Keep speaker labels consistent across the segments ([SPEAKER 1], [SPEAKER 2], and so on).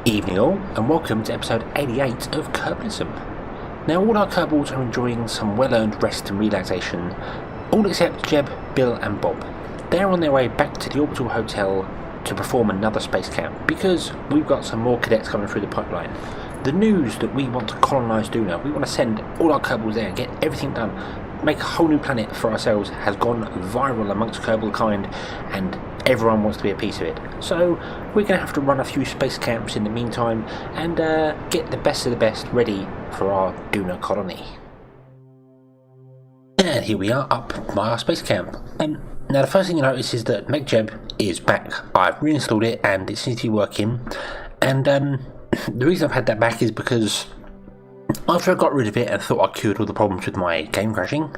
[SPEAKER 1] Evening all, and welcome to episode 88 of Kerbalism. Now all our Kerbals are enjoying some well-earned rest and relaxation, all except Jeb, Bill and Bob. They're on their way back to the Orbital Hotel to perform another space camp, because we've got some more cadets coming through the pipeline. The news that we want to colonise Duna, we want to send all our Kerbals there and get everything done, make a whole new planet for ourselves, has gone viral amongst Kerbal kind, and everyone wants to be a piece of it. So we're going to have to run a few space camps in the meantime and get the best of the best ready for our Duna colony. And here we are up by our space camp. Now the first thing you notice is that MechJeb is back. I've reinstalled it and it seems to be working. And the reason I've had that back is because after I got rid of it and thought I cured all the problems with my game crashing,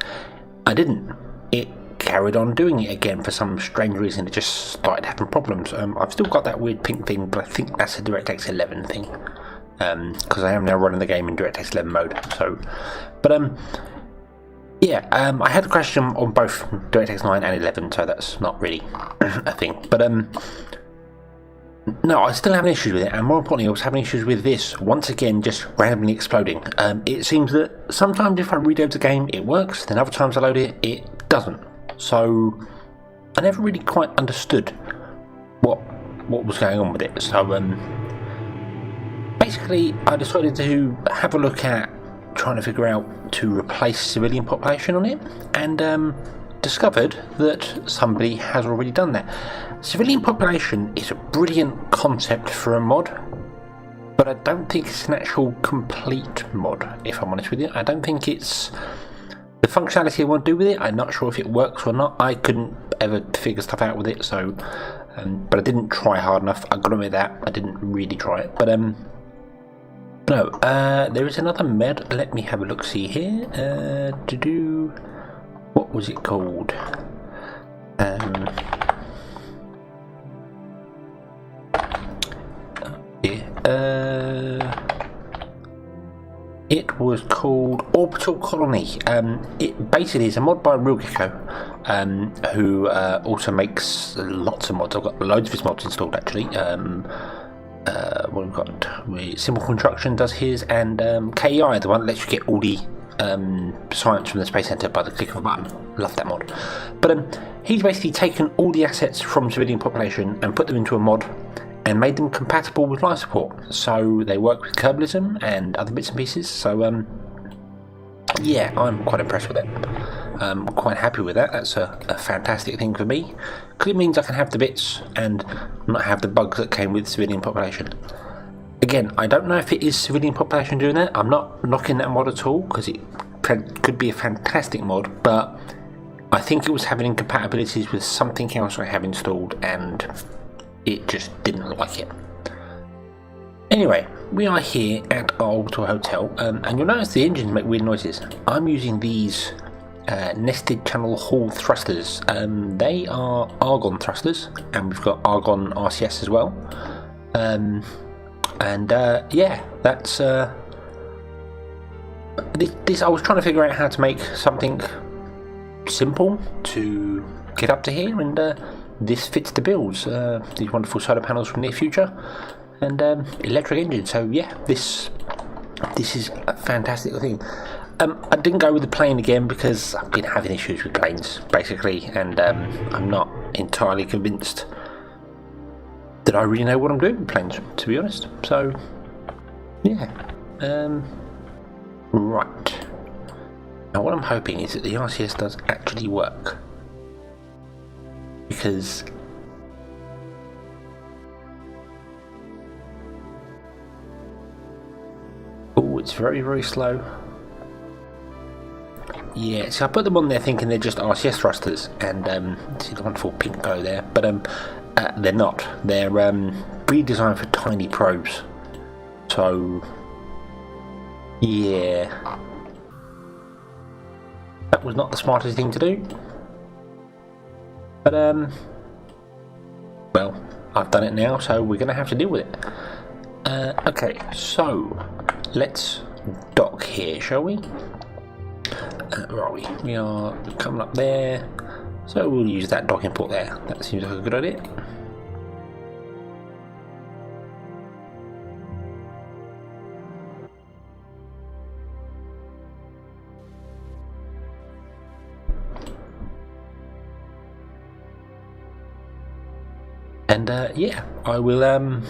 [SPEAKER 1] I didn't. It carried on doing it again for some strange reason. It just started having problems. I've still got that weird pink thing, but I think that's a DirectX 11 thing, because I am now running the game in DirectX 11 mode. So, but yeah, I had a crash on both DirectX 9 and 11, so that's not really a thing. But no, I was still having issues with it, and more importantly, I was having issues with this once again just randomly exploding. It seems that sometimes if I reload the game, it works. Then other times I load it, it doesn't. So I never really quite understood what was going on with it. So basically I decided to have a look at trying to figure out to replace civilian population on it, and discovered that somebody has already done that. Civilian population is a brilliant concept for a mod, but I don't think it's an actual complete mod, if I'm honest with you. I don't think it's the functionality I want to do with it. I'm not sure if it works or not. I couldn't ever figure stuff out with it, so but I didn't try hard enough. I gotta admit that I didn't really try it. But no, there is another med. Let me have a look. See here. What was it called? It was called Orbital Colony. It basically is a mod by Real Gecko, who also makes lots of mods. I've got loads of his mods installed actually. What we've got, Simple Construction does his, and KEI, the one that lets you get all the science from the Space Center by the click of a button. Love that mod. But he's basically taken all the assets from civilian population and put them into a mod and made them compatible with life support, so they work with Kerbalism and other bits and pieces. So yeah, I'm quite impressed with it. I'm quite happy with that. That's a fantastic thing for me, because it means I can have the bits and not have the bugs that came with civilian population. Again, I don't know if it is civilian population doing that. I'm not knocking that mod at all, because it could be a fantastic mod, but I think it was having incompatibilities with something else I have installed, and it just didn't like it. Anyway, we are here at our Orbital Hotel, and you'll notice the engines make weird noises. I'm using these nested channel hall thrusters. They are argon thrusters, and we've got argon RCS as well. Yeah, that's this. I was trying to figure out how to make something simple to get up to here, and this fits the bills. These wonderful solar panels from near future, and electric engine. So yeah, this is a fantastic thing. I didn't go with the plane again because I've been having issues with planes basically, and I'm not entirely convinced that I really know what I'm doing with planes, to be honest. So yeah, right. Now what I'm hoping is that the RCS does actually work, because it's very, very slow. Yeah, so I put them on there thinking they're just RCS thrusters, and see the wonderful pink glow there, but they're not. They're redesigned for tiny probes. So yeah, that was not the smartest thing to do. But well, I've done it now, so we're going to have to deal with it. Okay, so let's dock here, shall we? Where are we? We are coming up there, so we'll use that docking port there. That seems like a good idea. And yeah, I will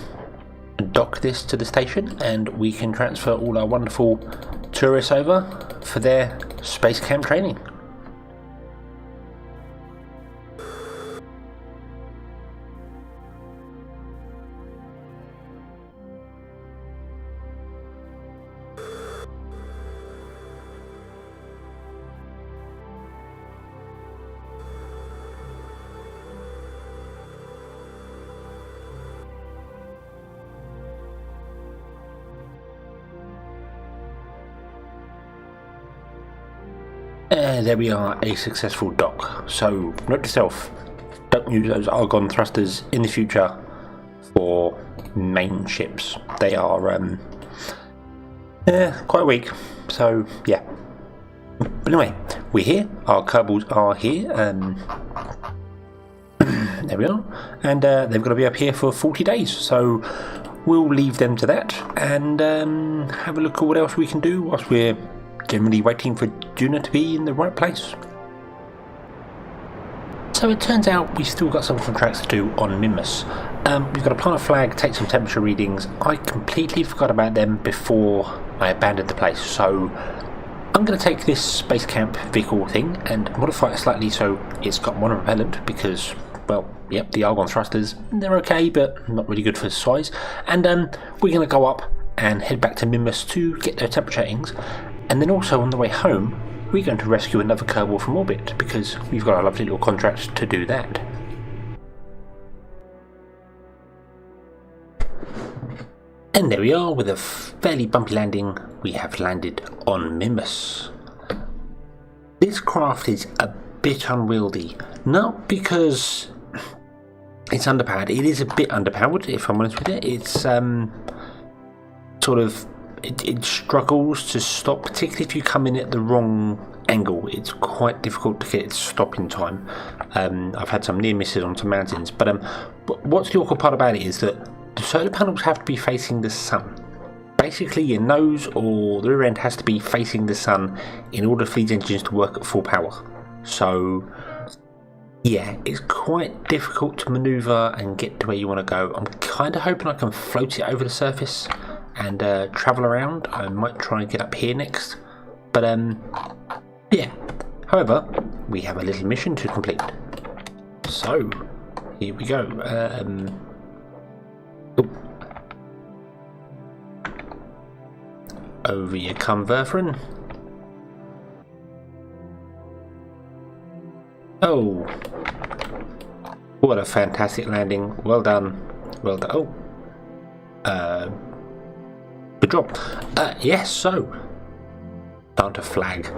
[SPEAKER 1] dock this to the station and we can transfer all our wonderful tourists over for their space camp training. There we are, a successful dock. So note to self, don't use those argon thrusters in the future for main ships. They are quite weak, so yeah. But anyway, we're here, our Kerbals are here, there we are, and they've got to be up here for 40 days, so we'll leave them to that and have a look at what else we can do whilst we're generally waiting for Juna to be in the right place. So it turns out we've still got some contracts to do on Minmus. We've got to plant a flag, take some temperature readings. I completely forgot about them before I abandoned the place, so I'm going to take this space camp vehicle thing and modify it slightly so it's got monopropellant because, well, yep, the argon thrusters, they're okay, but not really good for size. And we're going to go up and head back to Minmus to get their temperature readings. And then also on the way home, we're going to rescue another Kerbal from orbit because we've got a lovely little contract to do that. And there we are, with a fairly bumpy landing, we have landed on Minmus. This craft is a bit unwieldy, not because it's underpowered, it is a bit underpowered if I'm honest with it. It's it struggles to stop, particularly if you come in at the wrong angle. It's quite difficult to get it to stop in time. I've had some near misses onto mountains, but what's the awkward part about it is that the solar panels have to be facing the sun. Basically your nose or the rear end has to be facing the sun in order for these engines to work at full power. So yeah, it's quite difficult to manoeuvre and get to where you want to go. I'm kind of hoping I can float it over the surface and travel around. I might try and get up here next, but yeah. However, we have a little mission to complete, so here we go. Over you come, Verfrin. Oh, what a fantastic landing. Well done, well done. Oh, good job. Yes, so down to flag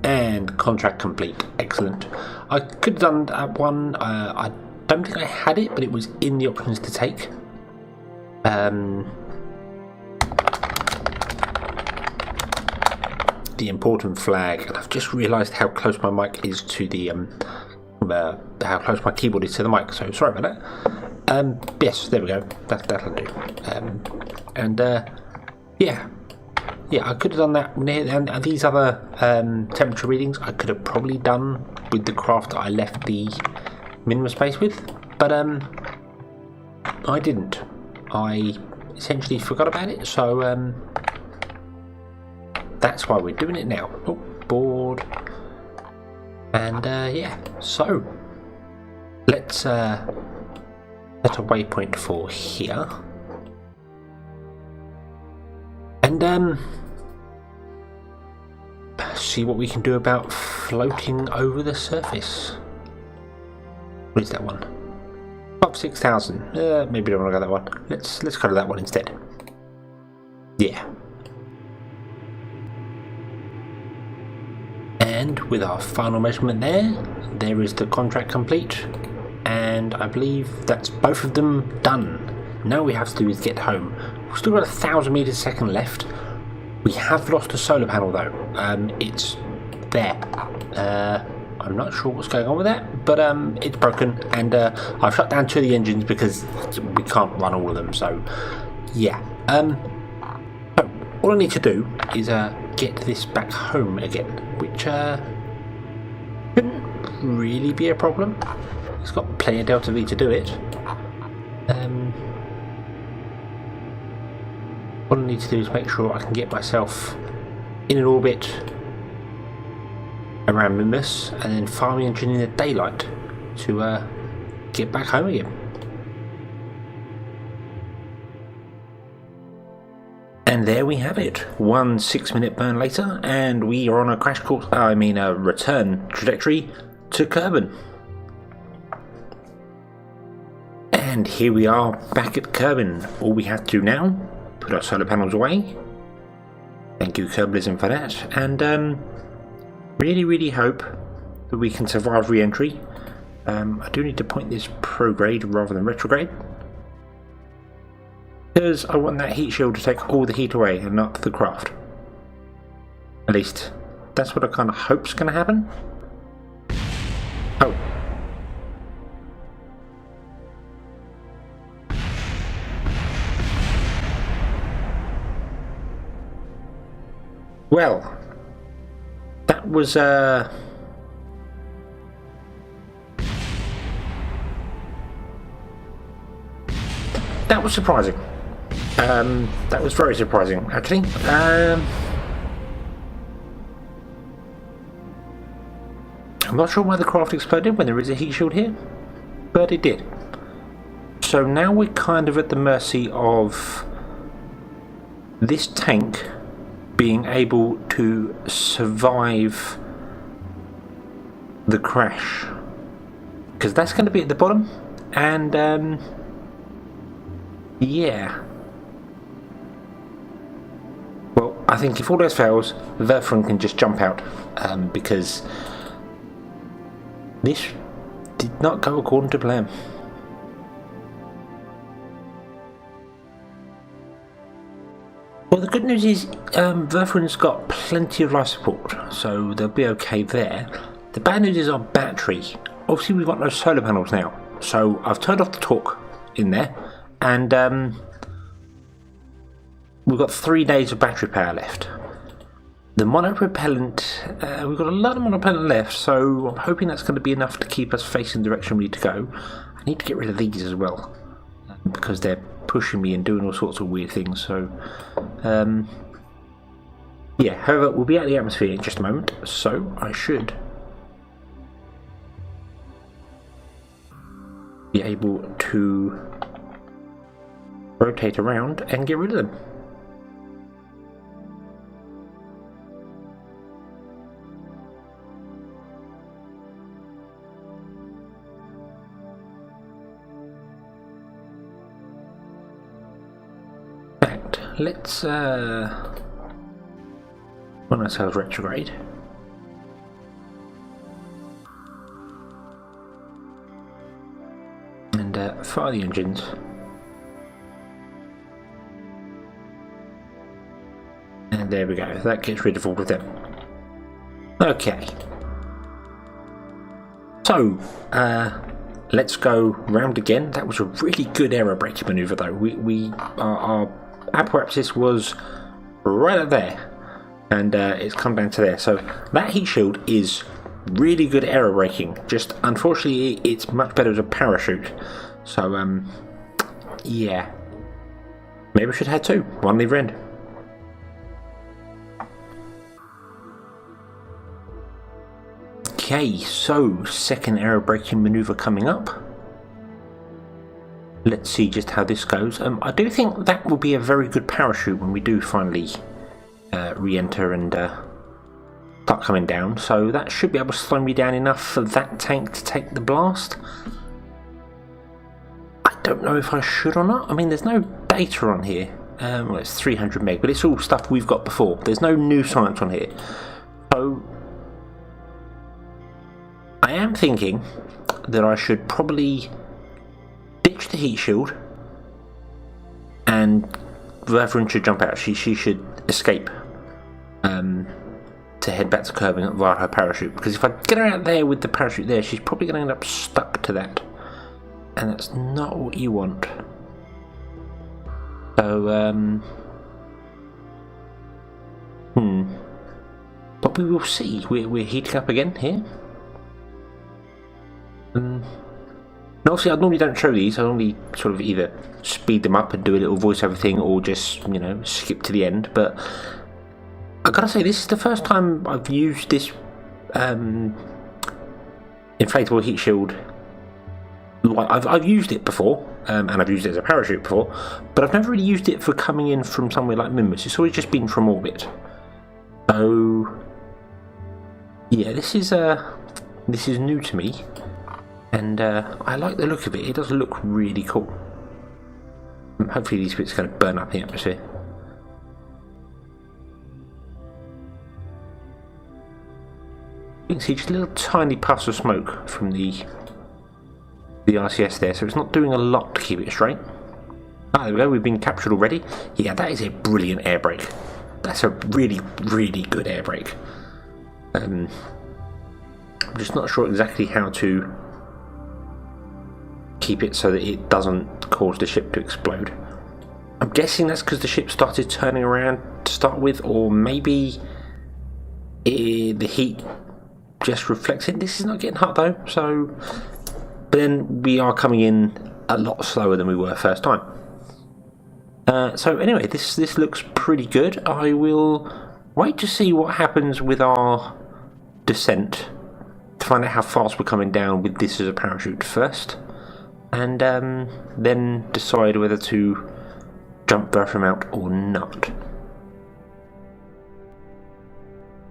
[SPEAKER 1] and contract complete. Excellent. I could have done that one. I don't think I had it, but it was in the options to take. The important flag, and I've just realised how close my mic is to the how close my keyboard is to the mic, so sorry about that. Yes, there we go, that'll do. Yeah, I could have done that, and these other temperature readings I could have probably done with the craft that I left the Minmus space with, but I didn't. I essentially forgot about it, so that's why we're doing it now. Oh, board. And yeah, so let's set a waypoint for here. And see what we can do about floating over the surface. What is that one? Up 6,000. Maybe I don't want to go that one. Let's go to that one instead. Yeah. And with our final measurement there is the contract complete, and I believe that's both of them done. Now we have to do is get home. We've still got 1,000 meters a second left. We have lost a solar panel though. It's there. I'm not sure what's going on with that, but it's broken, and I've shut down 2 of the engines because we can't run all of them. So yeah. So all I need to do is get this back home again, which shouldn't really be a problem. It's got plenty of Delta V to do it. What I need to do is make sure I can get myself in an orbit around Minmus and then fire the engine in the daylight to get back home again. And there we have it, 1 6-minute burn later, and we are on a crash course, a return trajectory to Kerbin. And here we are back at Kerbin. All we have to do now, put our solar panels away. Thank you Kerbalism for that, and really hope that we can survive re-entry. I do need to point this prograde rather than retrograde, because I want that heat shield to take all the heat away and not the craft. At least that's what I kind of hope's going to happen. Oh. Well, that was surprising. That was very surprising, actually. I'm not sure why the craft exploded when there is a heat shield here, but it did. So now we're kind of at the mercy of this tank being able to survive the crash, because that's going to be at the bottom, and yeah. Well, I think if all else fails, Verfron can just jump out, because this did not go according to plan. Well, the good news is Verfron's got plenty of life support, so they'll be okay there. The bad news is our battery. Obviously we've got no solar panels now, so I've turned off the torque in there, and we've got 3 days of battery power left. The monopropellant, we've got a lot of monopropellant left, so I'm hoping that's going to be enough to keep us facing the direction we need to go. I need to get rid of these as well, because they're pushing me and doing all sorts of weird things, so yeah. However, we'll be out of the atmosphere in just a moment, so I should be able to rotate around and get rid of them. Let's run ourselves retrograde. And fire the engines. And there we go, that gets rid of all of them. Okay. So, let's go round again. That was a really good aero braking manoeuvre though. Our apparatus was right up there, and it's come down to there. So that heat shield is really good aero braking. Just unfortunately, it's much better as a parachute. So yeah, maybe I should have two. One lever end. Okay, so second aero braking manoeuvre coming up. Let's see just how this goes. I do think that will be a very good parachute when we do finally re-enter and start coming down. So that should be able to slow me down enough for that tank to take the blast. I don't know if I should or not. I mean, there's no data on here. Well, it's 300 meg, but it's all stuff we've got before. There's no new science on here. So I am thinking that I should probably ditch the heat shield, and Verfron should jump out. She should escape to head back to Kerbin via her parachute, because if I get her out there with the parachute there, she's probably going to end up stuck to that, and that's not what you want. So but we will see. We're heating up again here. And obviously, I normally don't show these. I normally sort of either speed them up and do a little voiceover thing, or just, you know, skip to the end. But I gotta say, this is the first time I've used this inflatable heat shield. I've used it before, and I've used it as a parachute before, but I've never really used it for coming in from somewhere like Minmus. It's always just been from orbit. So yeah, this is new to me, and I like the look of it. It does look really cool. Hopefully these bits are going to burn up in the atmosphere. You can see just little tiny puffs of smoke from the RCS there, so it's not doing a lot to keep it straight. Ah, there we go, we've been captured already. Yeah, that is a brilliant air brake. That's a really, really good air brake. I'm just not sure exactly how to keep it so that it doesn't cause the ship to explode. I'm guessing that's because the ship started turning around to start with, or maybe the heat just reflects it. This is not getting hot though, so... But then we are coming in a lot slower than we were first time. So anyway, this looks pretty good. I will wait to see what happens with our descent to find out how fast we're coming down with this as a parachute first, and then decide whether to jump Bertram out or not.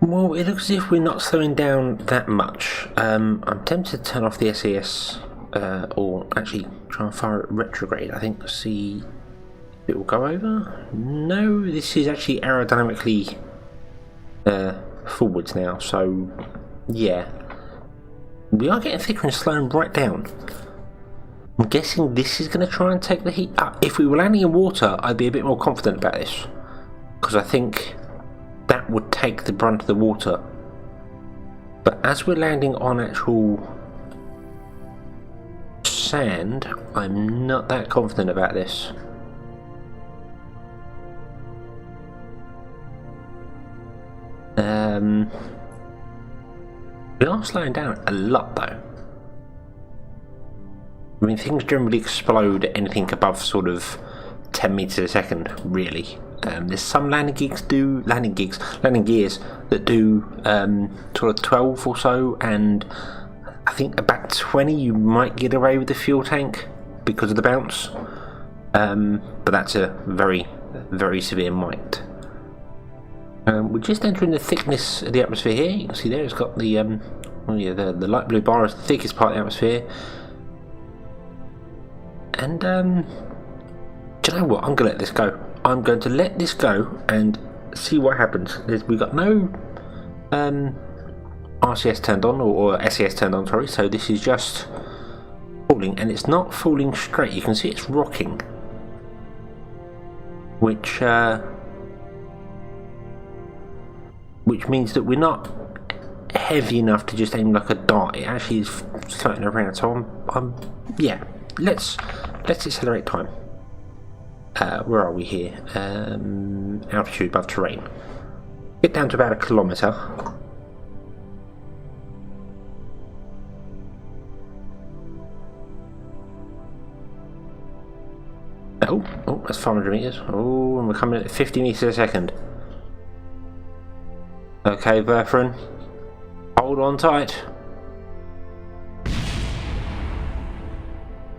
[SPEAKER 1] Well, it looks as if we're not slowing down that much. I'm tempted to turn off the SAS, or actually try and fire it retrograde. I think, see if it will go over. No, this is actually aerodynamically forwards now, so yeah. We are getting thicker and slowing right down. I'm guessing this is going to try and take the heat up. If we were landing in water, I'd be a bit more confident about this, because I think that would take the brunt of the water. But as we're landing on actual sand, I'm not that confident about this. We are slowing down a lot though. I mean, things generally explode at anything above sort of 10 meters a second, really. There's some landing gears that do sort of 12 or so, and I think about 20 you might get away with the fuel tank because of the bounce, but that's a very, very severe might. We're just entering the thickness of the atmosphere here. You can see there it's got the the light blue bar is the thickest part of the atmosphere, and do you know what? I'm going to let this go. I'm going to let this go and see what happens. We've got no RCS turned on, or SAS turned on, sorry, so this is just falling, and it's not falling straight. You can see it's rocking, which means that we're not heavy enough to just aim like a dart. It actually is floating around, so yeah, let's accelerate time. Where are we here? Altitude above terrain. Get down to about 1 kilometre. Oh, that's 500 meters. Oh, and we're coming at 50 meters a second. Okay, Bertram, hold on tight.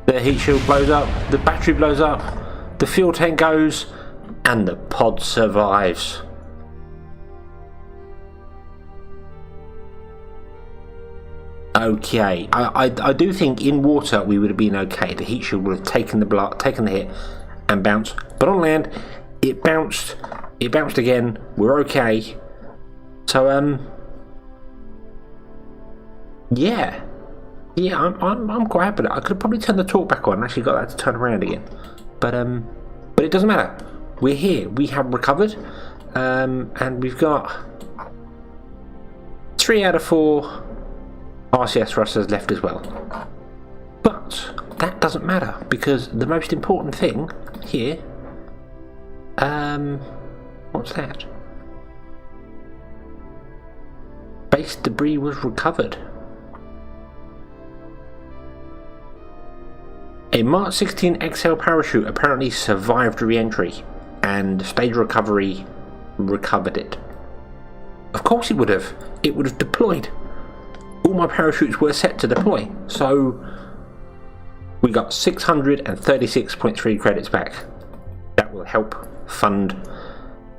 [SPEAKER 1] The heat shield blows up, the battery blows up, the fuel tank goes, and the pod survives. Okay, I do think in water we would have been okay. The heat shield would have taken the hit and bounced, but on land it bounced again. We're okay. So yeah, I'm quite happy. I could have probably turned the torque back on and actually got that to turn around again, but it doesn't matter. We're here. We have recovered, and we've got 3 out of 4 RCS thrusters left as well. But that doesn't matter, because the most important thing here, what's that? Base debris was recovered. A Mark 16 XL parachute apparently survived re-entry, and stage recovery recovered it. Of course it would have. It would have deployed. All my parachutes were set to deploy, so we got 636.3 credits back. That will help fund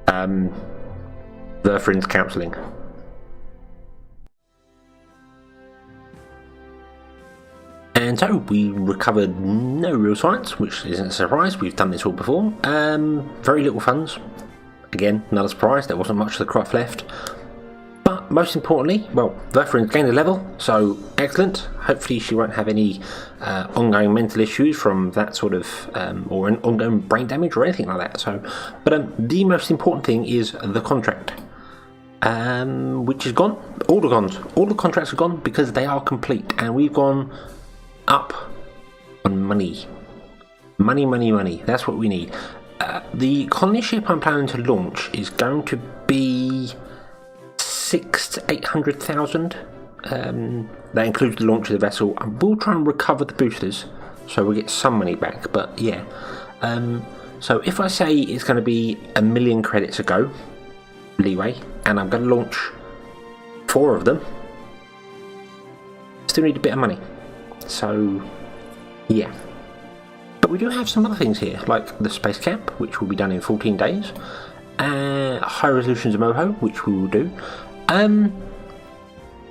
[SPEAKER 1] Verfrin's counselling. And so we recovered no real science, which isn't a surprise. We've done this all before. Very little funds. Again, not a surprise. There wasn't much of the craft left. But most importantly, well, Verfrin's gained a level, so excellent. Hopefully she won't have any ongoing mental issues from that sort of, or an ongoing brain damage or anything like that. So, but the most important thing is the contract, which is gone. All the contracts are gone because they are complete, and we've gone up on money. Money. That's what we need. The colony ship I'm planning to launch is going to be 600,000 to 800,000. That includes the launch of the vessel. I will try and recover the boosters, so we'll get some money back. But yeah, so if I say it's going to be 1 million credits a go leeway, and I'm going to launch 4 of them, still need a bit of money. So yeah, but we do have some other things here, like the space camp, which will be done in 14 days, high resolutions of Moho, which we will do,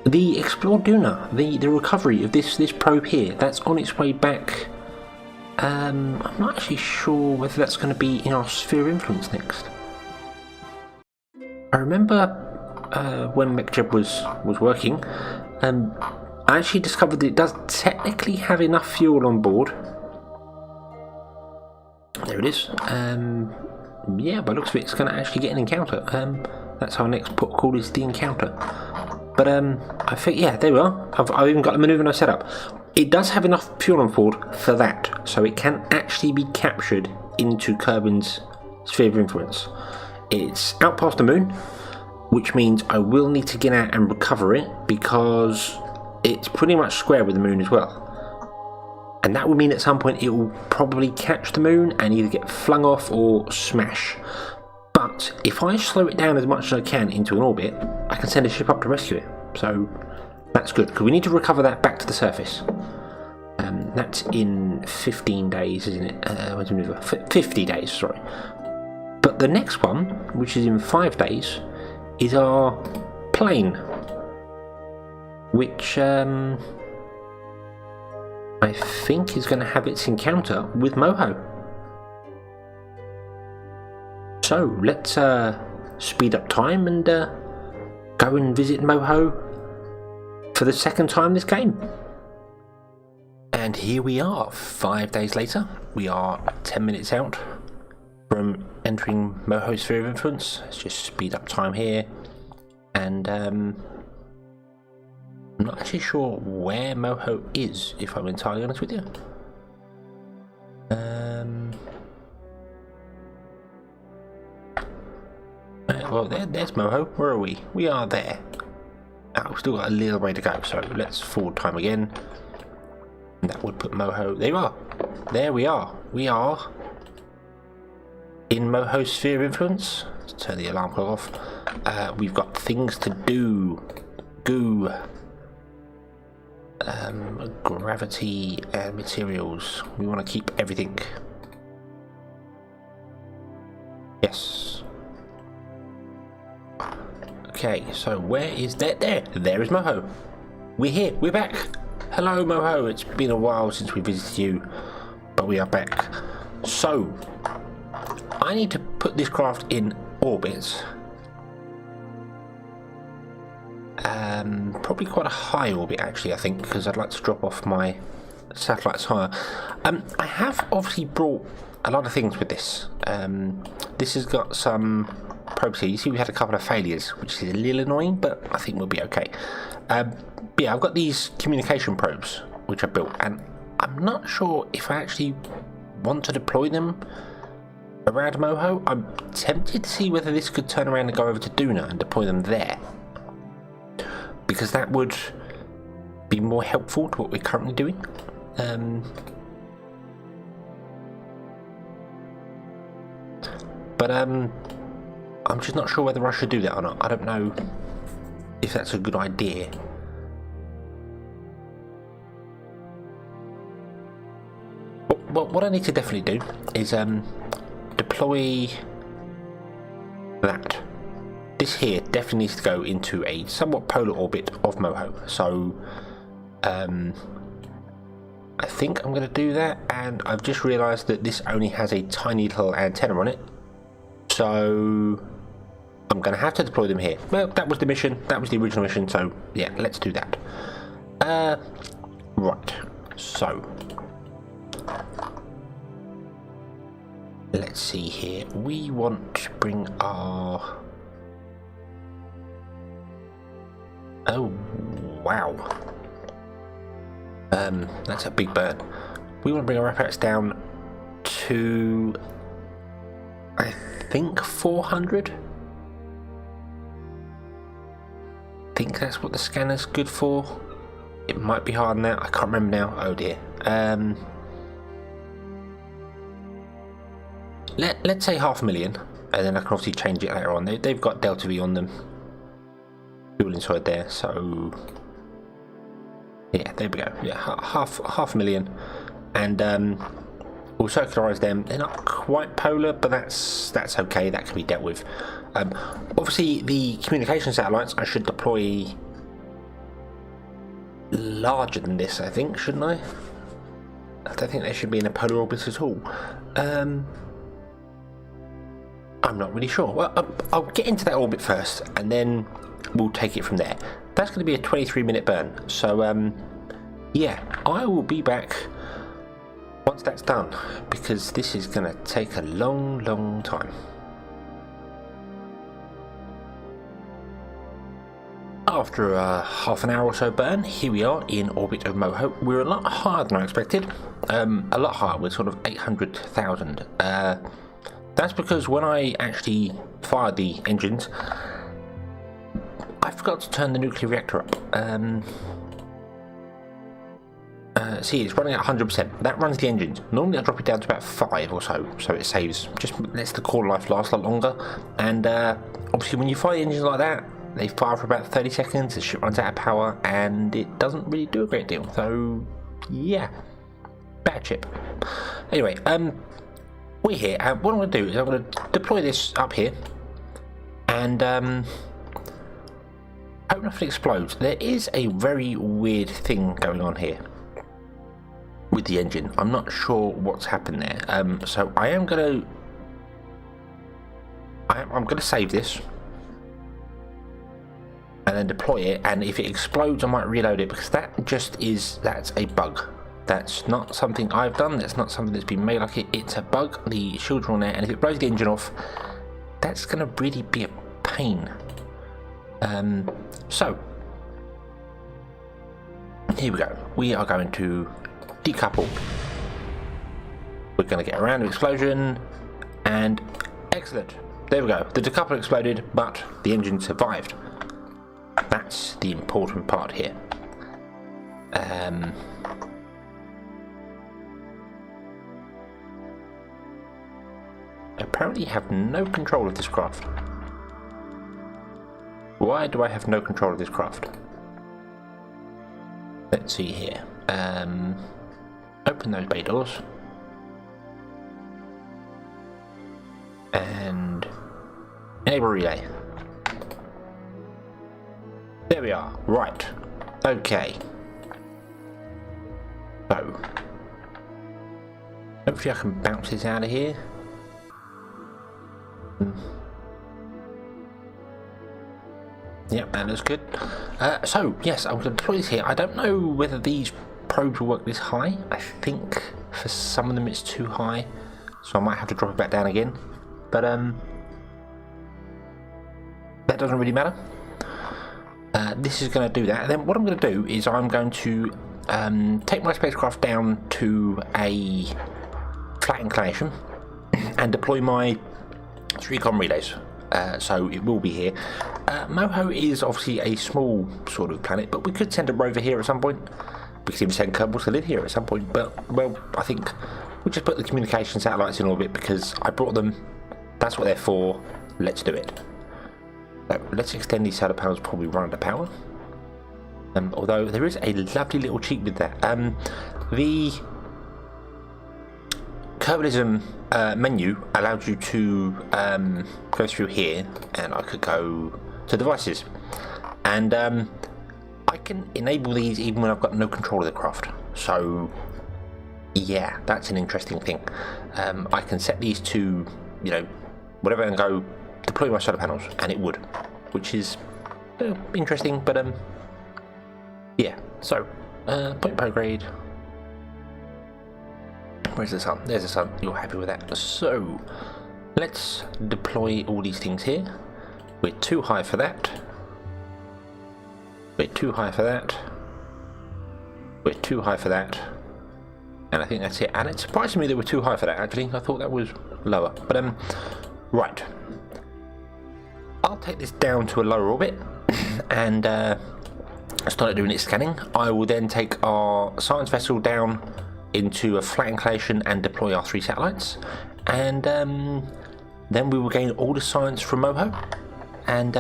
[SPEAKER 1] the Explore Duna, the recovery of this probe here, that's on its way back. I'm not actually sure whether that's going to be in our sphere of influence next. I remember when MechJeb was working, I actually discovered that it does technically have enough fuel on board. There it is. Yeah, by the looks of it, it's going to actually get an encounter. That's our next port call, is the encounter. But I think, yeah, there we are. I've even got the manoeuvre node set up. It does have enough fuel on board for that, so it can actually be captured into Kerbin's sphere of influence. It's out past the moon, which means I will need to get out and recover it, because it's pretty much square with the moon as well. And that would mean at some point it will probably catch the moon and either get flung off or smash. But if I slow it down as much as I can into an orbit, I can send a ship up to rescue it. So that's good, because we need to recover that back to the surface. That's in 15 days, isn't it? 50 days, sorry. But the next one, which is in 5 days, is our plane, which I think is going to have its encounter with Moho. So let's speed up time and go and visit Moho for the second time this game. And here we are, 5 days later. We are 10 minutes out from entering Moho's sphere of influence. Let's just speed up time here. And I'm not actually sure where Moho is, if I'm entirely honest with you. Well, there's Moho. Where are we? We are there. Oh, we've still got a little way to go, so let's forward time again. And that would put Moho... There you are. There we are. We are in Moho's sphere of influence. Let's turn the alarm clock off. We've got things to do. Goo. Gravity and materials. We want to keep everything. Yes. Okay, so where is that? There is Moho. We're here. We're back. Hello, Moho. It's been a while since we visited you, but we are back. So, I need to put this craft in orbit. Probably quite a high orbit, actually, I think, because I'd like to drop off my satellites higher. I have obviously brought a lot of things with this. This has got some probes here. You see we had a couple of failures, which is a little annoying, but I think we'll be okay. But yeah, I've got these communication probes, which I built, and I'm not sure if I actually want to deploy them around Moho. I'm tempted to see whether this could turn around and go over to Duna and deploy them there, because that would be more helpful to what we're currently doing. But I'm just not sure whether I should do that or not. I don't know if that's a good idea. Well, what I need to definitely do is deploy that. This here definitely needs to go into a somewhat polar orbit of Moho. So I think I'm going to do that, and I've just realised that this only has a tiny little antenna on it. So I'm going to have to deploy them here. Well, that was the mission. That was the original mission. So yeah, let's do that. Right. So let's see here. We want to bring our... Oh, wow. That's a big burn. We want to bring our apparatus down to... I think 400? I think that's what the scanner's good for. It might be higher than that. I can't remember now. Oh dear. Let's say 500,000, and then I can obviously change it later on. They've got delta V on them. Fuel inside there, so yeah, there we go. Yeah, half a million, and we'll circularize them. They're not quite polar, but that's okay. That can be dealt with. Obviously, the communication satellites I should deploy larger than this. I think, shouldn't I? I don't think they should be in a polar orbit at all. I'm not really sure. Well, I'll get into that orbit first, and then we'll take it from there. That's going to be a 23-minute burn. So, yeah, I will be back once that's done, because this is going to take a long time. After a half an hour or so burn, here we are in orbit of Moho. We're a lot higher than I expected. A lot higher. We're sort of 800,000. That's because when I actually fired the engines, I forgot to turn the nuclear reactor up. See, it's running at 100%. That runs the engines. Normally I drop it down to about 5 or so it saves, just lets the core life last a lot longer. And obviously when you fire the engines like that, they fire for about 30 seconds, the ship runs out of power, and it doesn't really do a great deal. So, yeah, bad ship. Anyway, we're here. What I'm going to do is I'm going to deploy this up here, and hope nothing explodes. There is a very weird thing going on here with the engine. I'm not sure what's happened there. So I am going to save this and then deploy it, and if it explodes I might reload it, because that's a bug. That's not something I've done, that's not something that's been made like it. It's a bug. The shields are on there, and if it blows the engine off, that's going to really be a pain. So here we go. We are going to decouple. We're going to get around the explosion, and excellent. There we go. The decoupler exploded, but the engine survived. That's the important part here. Apparently have no control of this craft. Why do I have no control of this craft? Let's see here. Open those bay doors. And enable relay. There we are. Right. Okay. So hopefully I can bounce this out of here. Yep, that looks good. So yes, I'm going to deploy this here. I don't know whether these probes will work this high. I think for some of them it's too high, so I might have to drop it back down again. But that doesn't really matter. This is going to do that. And then what I'm going to do is I'm going to take my spacecraft down to a flat inclination and deploy my 3-com relays. So it will be here. Moho is obviously a small sort of planet, but we could send a rover here at some point. We could even send Kerbal to live here at some point. But, well, I think we'll just put the communication satellites in orbit, because I brought them. that's what they're for. Let's do it. So let's extend these solar panels probably run out of power. Although there is a lovely little cheat with that. The Kerbalism menu allowed you to go through here, and I could go to devices, and I can enable these even when I've got no control of the craft. So yeah, that's an interesting thing. I can set these to, you know, whatever, and go deploy my solar panels, and it would, which is interesting. But yeah. So point per grade. Where's the sun? There's the sun. You're happy with that? So let's deploy all these things here. We're too high for that. We're too high for that. We're too high for that. And I think that's it. And it surprised me that we're too high for that, actually. I thought that was lower. But right. I'll take this down to a lower orbit and start doing its scanning. I will then take our science vessel down into a flat inclination and deploy our 3 satellites. And then we will gain all the science from Moho, and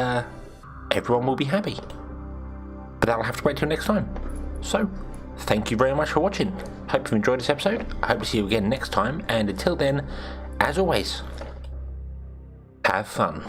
[SPEAKER 1] everyone will be happy. But that'll have to wait till next time. So, thank you very much for watching. Hope you enjoyed this episode. I hope to see you again next time, and until then, as always, have fun.